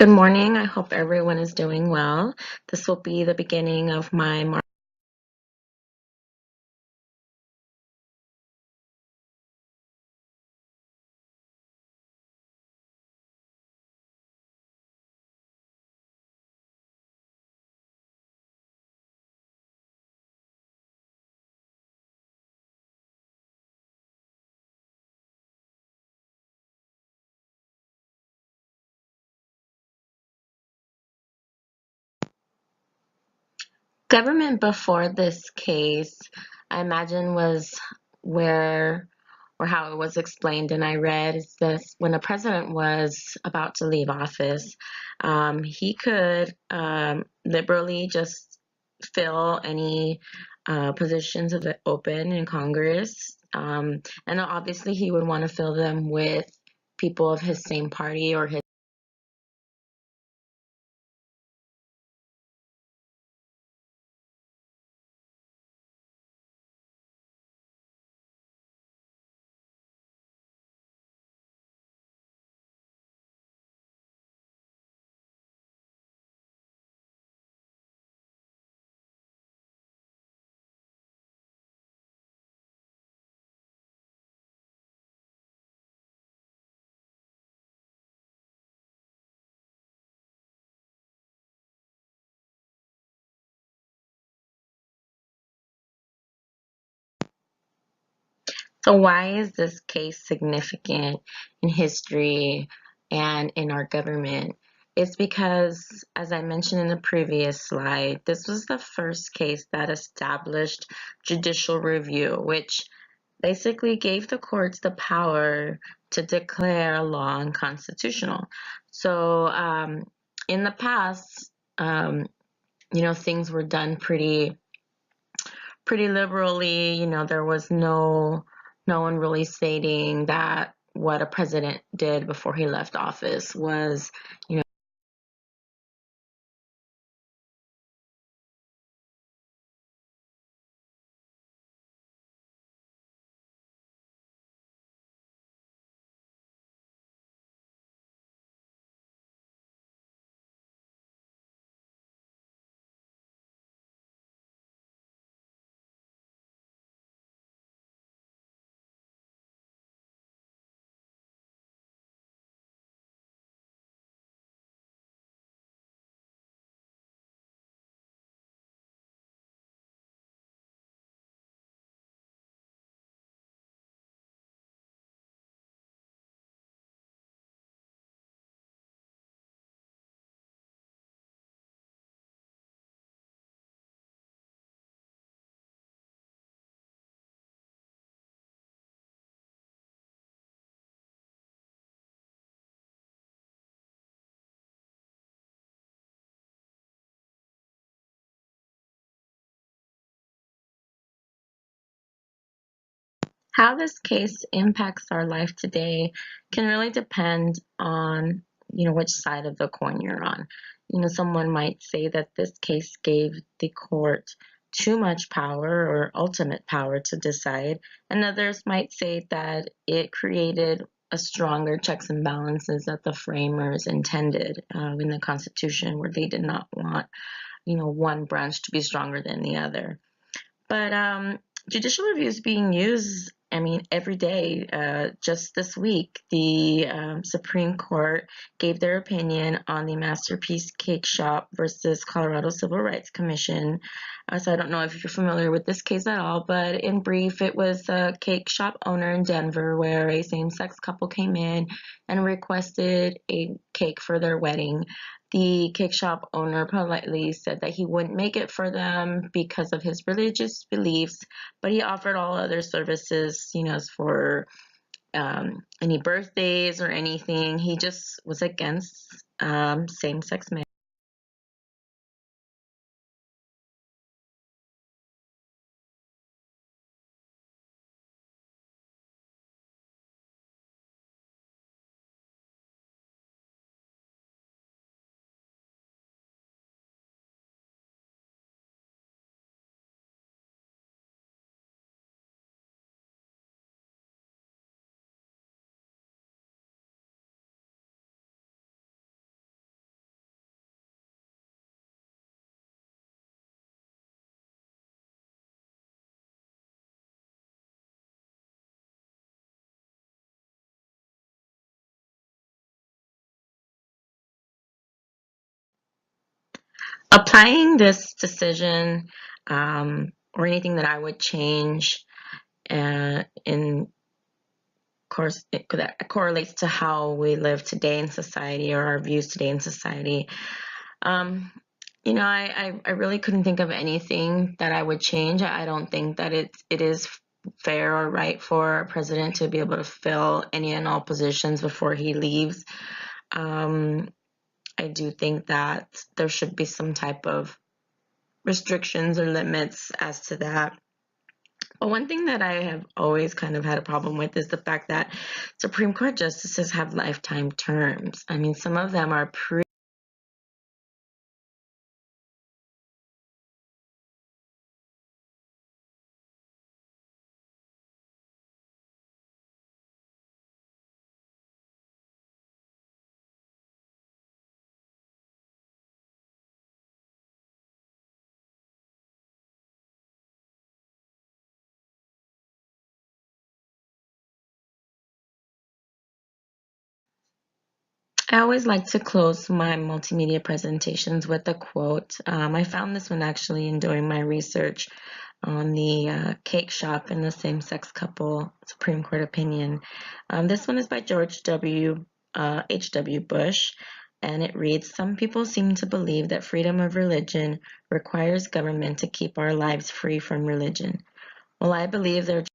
Good morning. I hope everyone is doing well. This will be the beginning of my government before this case. I imagine was where or how it was explained, and I read is this: when a president was about to leave office, he could liberally just fill any positions of it open in Congress, and obviously he would want to fill them with people of his same party or his. So why is this case significant in history and in our government? It's because, as I mentioned in the previous slide, this was the first case that established judicial review, which basically gave the courts the power to declare a law unconstitutional. So in the past, things were done pretty liberally. There was no one really stating that what a president did before he left office was, you know, how this case impacts our life today can really depend on, which side of the coin you're on. Someone might say that this case gave the court too much power or ultimate power to decide, and others might say that it created a stronger checks and balances that the framers intended in the Constitution, where they did not want, one branch to be stronger than the other. But judicial review is being used, I mean, every day. Just this week, the Supreme Court gave their opinion on the Masterpiece Cake Shop versus Colorado Civil Rights Commission. So I don't know if you're familiar with this case at all, but in brief, it was a cake shop owner in Denver where a same-sex couple came in and requested a cake for their wedding. The cake shop owner politely said that he wouldn't make it for them because of his religious beliefs, but he offered all other services, for any birthdays or anything. He just was against same-sex marriage. applying this decision or anything that I would change in course that correlates to how we live today in society or our views today in society. Um, I really couldn't think of anything that I would change. I don't think that it is fair or right for a president to be able to fill any and all positions before he leaves. Um, I do think that there should be some type of restrictions or limits as to that. But one thing that I have always kind of had a problem with is the fact that Supreme Court justices have lifetime terms. I mean, some of them are pretty. I always like to close my multimedia presentations with a quote. I found this one actually in doing my research on the cake shop and the same-sex couple Supreme Court opinion. This one is by George H.W. Bush, and it reads, "Some people seem to believe that freedom of religion requires government to keep our lives free from religion. Well, I believe there